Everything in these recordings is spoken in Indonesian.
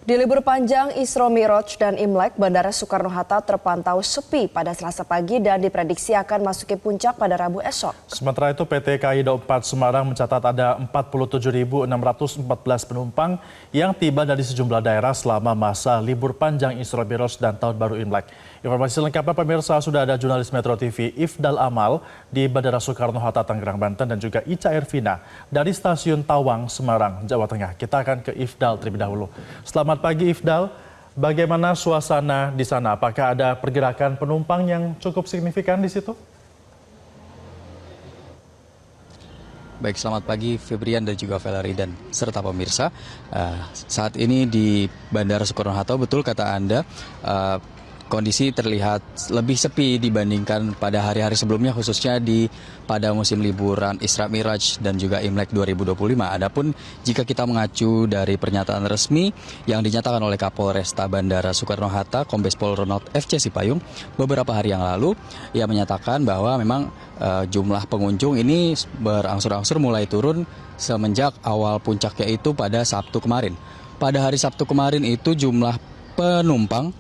Di libur panjang Isra Mi'raj dan Imlek, Bandara Soekarno-Hatta terpantau sepi pada Selasa pagi dan diprediksi akan masuki puncak pada Rabu esok. Sementara itu PT KAI Daob 4 Semarang mencatat ada 47.614 penumpang yang tiba dari sejumlah daerah selama masa libur panjang Isra Mi'raj dan Tahun Baru Imlek. Informasi lengkapnya pemirsa, sudah ada jurnalis Metro TV Ifdal Amal di Bandara Soekarno-Hatta Tangerang, Banten dan juga Ica Ervina dari Stasiun Tawang, Semarang, Jawa Tengah. Kita akan ke Ifdal terlebih dahulu. Selamat pagi Ifdal, bagaimana suasana di sana? Apakah ada pergerakan penumpang yang cukup signifikan di situ? Baik, selamat pagi Febrian dan juga Valerie dan serta pemirsa. Saat ini di Bandara Soekarno-Hatta, betul kata Anda, kondisi terlihat lebih sepi dibandingkan pada hari-hari sebelumnya, khususnya pada musim liburan Isra Mi'raj dan juga Imlek 2025. Adapun jika kita mengacu dari pernyataan resmi yang dinyatakan oleh Kapolresta Bandara Soekarno-Hatta, Kombes Pol Ronald FC Sipayung, beberapa hari yang lalu, ia menyatakan bahwa memang jumlah pengunjung ini berangsur-angsur mulai turun semenjak awal puncaknya itu pada Sabtu kemarin. Pada hari Sabtu kemarin itu jumlah penumpang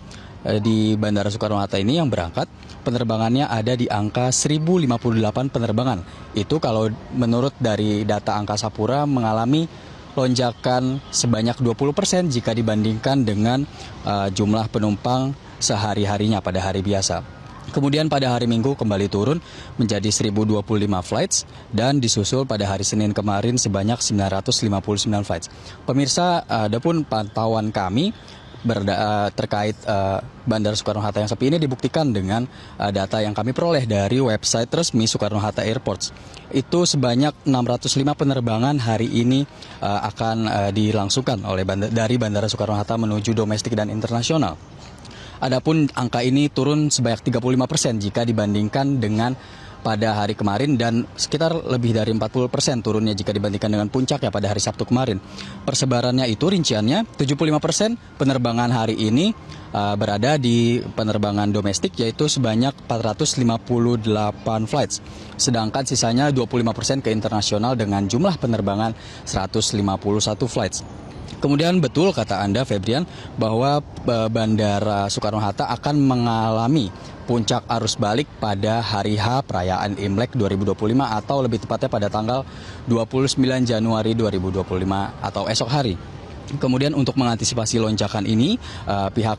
di Bandara Soekarno-Hatta ini yang berangkat, penerbangannya ada di angka 1058 penerbangan. Itu kalau menurut dari data Angkasa Pura mengalami lonjakan sebanyak 20% jika dibandingkan dengan jumlah penumpang sehari-harinya pada hari biasa. Kemudian pada hari Minggu kembali turun menjadi 1025 flights dan disusul pada hari Senin kemarin sebanyak 959 flights. Pemirsa, adapun pantauan kami terkait Bandara Soekarno-Hatta yang sepi ini dibuktikan dengan data yang kami peroleh dari website resmi Soekarno-Hatta Airports. Itu sebanyak 605 penerbangan hari ini akan dilangsungkan dari Bandara Soekarno-Hatta menuju domestik dan internasional. Adapun angka ini turun sebanyak 35% jika dibandingkan dengan pada hari kemarin dan sekitar lebih dari 40% turunnya jika dibandingkan dengan puncaknya pada hari Sabtu kemarin. Persebarannya itu rinciannya 75% penerbangan hari ini berada di penerbangan domestik, yaitu sebanyak 458 flights. Sedangkan sisanya 25% ke internasional dengan jumlah penerbangan 151 flights. Kemudian betul kata Anda, Febrian, bahwa Bandara Soekarno-Hatta akan mengalami puncak arus balik pada hari H perayaan Imlek 2025 atau lebih tepatnya pada tanggal 29 Januari 2025 atau esok hari. Kemudian untuk mengantisipasi lonjakan ini, pihak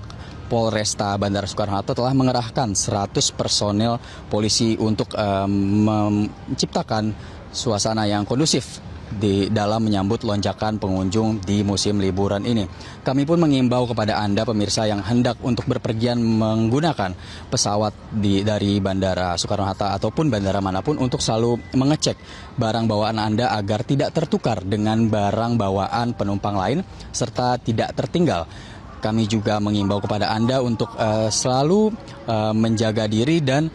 Polresta Bandara Soekarno-Hatta telah mengerahkan 100 personel polisi untuk menciptakan suasana yang kondusif di dalam menyambut lonjakan pengunjung di musim liburan ini. Kami pun mengimbau kepada Anda pemirsa yang hendak untuk berpergian menggunakan pesawat dari Bandara Soekarno-Hatta ataupun bandara manapun untuk selalu mengecek barang bawaan Anda agar tidak tertukar dengan barang bawaan penumpang lain serta tidak tertinggal. Kami juga mengimbau kepada Anda untuk selalu menjaga diri dan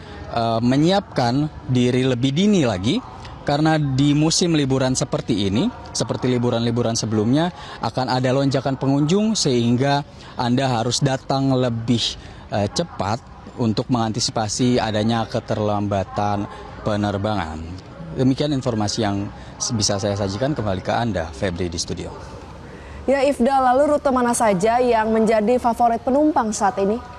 menyiapkan diri lebih dini lagi. Karena di musim liburan seperti ini, seperti liburan-liburan sebelumnya, akan ada lonjakan pengunjung sehingga Anda harus datang lebih cepat untuk mengantisipasi adanya keterlambatan penerbangan. Demikian informasi yang bisa saya sajikan, kembali ke Anda, Febri di studio. Ya Ifdal, lalu rute mana saja yang menjadi favorit penumpang saat ini?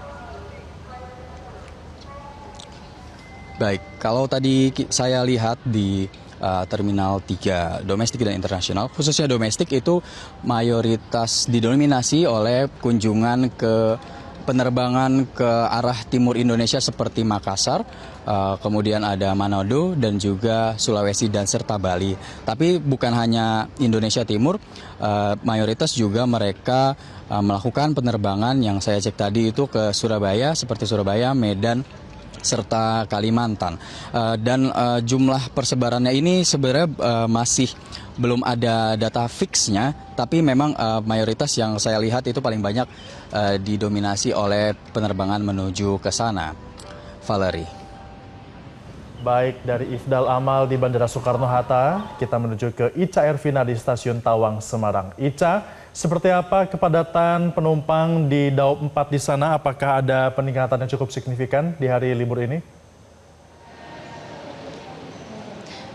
Baik, kalau tadi saya lihat di Terminal 3 domestik dan internasional, khususnya domestik itu mayoritas didominasi oleh kunjungan ke penerbangan ke arah timur Indonesia seperti Makassar, kemudian ada Manado dan juga Sulawesi dan serta Bali. Tapi bukan hanya Indonesia Timur, mayoritas juga mereka melakukan penerbangan yang saya cek tadi itu ke Surabaya, seperti Surabaya, Medan, serta Kalimantan. Dan jumlah persebarannya ini sebenarnya masih belum ada data fixnya, tapi memang mayoritas yang saya lihat itu paling banyak didominasi oleh penerbangan menuju ke sana. Valerie. Baik, dari Ifdal Amal di Bandara Soekarno-Hatta, kita menuju ke Ica Ervina di Stasiun Tawang, Semarang. Ica, seperti apa kepadatan penumpang di Daob 4 di sana? Apakah ada peningkatan yang cukup signifikan di hari libur ini?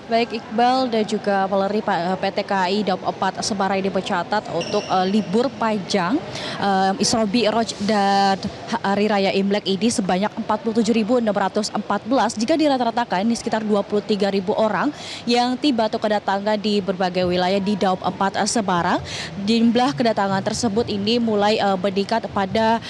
Baik Iqbal dan juga Valerie, PT KAI Daup 4 Semarang ini mencatat untuk libur panjang Isra Mi'raj dan Hari Raya Imlek ini sebanyak 47.614 jika dirata-ratakan ini sekitar 23.000 orang yang tiba atau kedatangan di berbagai wilayah di Daup 4 Semarang. Jumlah kedatangan tersebut ini mulai meningkat pada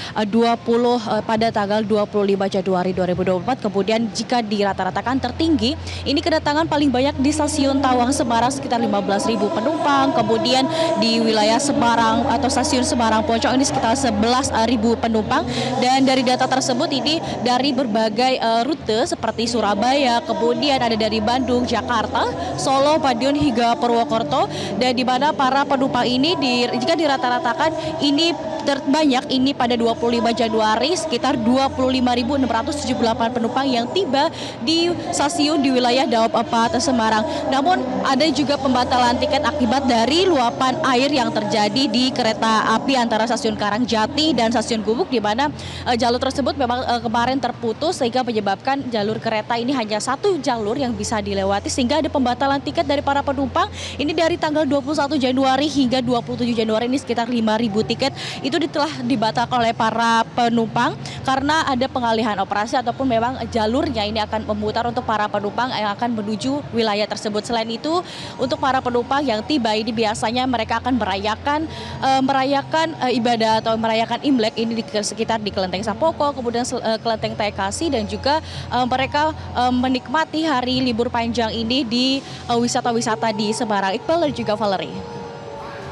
pada tanggal 25 Januari 2024. Kemudian jika dirata-ratakan tertinggi ini kedatangan paling banyak di stasiun Tawang Semarang sekitar 15.000 penumpang, kemudian di wilayah Semarang atau stasiun Semarang Poncol ini sekitar 11.000 penumpang, dan dari data tersebut ini dari berbagai rute seperti Surabaya, kemudian ada dari Bandung, Jakarta, Solo, Madiun hingga Purwokerto, dan di mana para penumpang ini jika dirata-ratakan ini terbanyak ini pada 25 Januari sekitar 25.678 penumpang yang tiba di stasiun di wilayah Daup 4 Semarang. Namun ada juga pembatalan tiket akibat dari luapan air yang terjadi di kereta api antara stasiun Karangjati dan stasiun Gubuk, di mana jalur tersebut memang kemarin terputus sehingga menyebabkan jalur kereta ini hanya satu jalur yang bisa dilewati, sehingga ada pembatalan tiket dari para penumpang ini dari tanggal 21 Januari hingga 27 Januari ini sekitar 5.000 tiket itu telah dibatalkan oleh para penumpang karena ada pengalihan operasi ataupun memang jalurnya ini akan memutar untuk para penumpang yang akan menuju wilayah tersebut. Selain itu, untuk para penumpang yang tiba ini biasanya mereka akan merayakan ibadah atau merayakan Imlek ini di sekitar di Kelenteng Sampoko, kemudian Kelenteng TKC, dan juga mereka menikmati hari libur panjang ini di wisata-wisata di Semarang. Iqbal dan juga Valerie.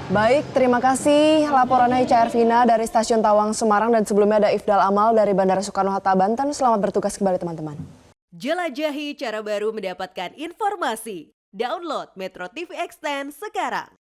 Baik, terima kasih laporannya Ica Ervina dari Stasiun Tawang Semarang, dan sebelumnya ada Ifdal Amal dari Bandara Soekarno-Hatta Banten. Selamat bertugas kembali teman-teman. Jelajahi cara baru mendapatkan informasi. Download Metro TV Extend sekarang.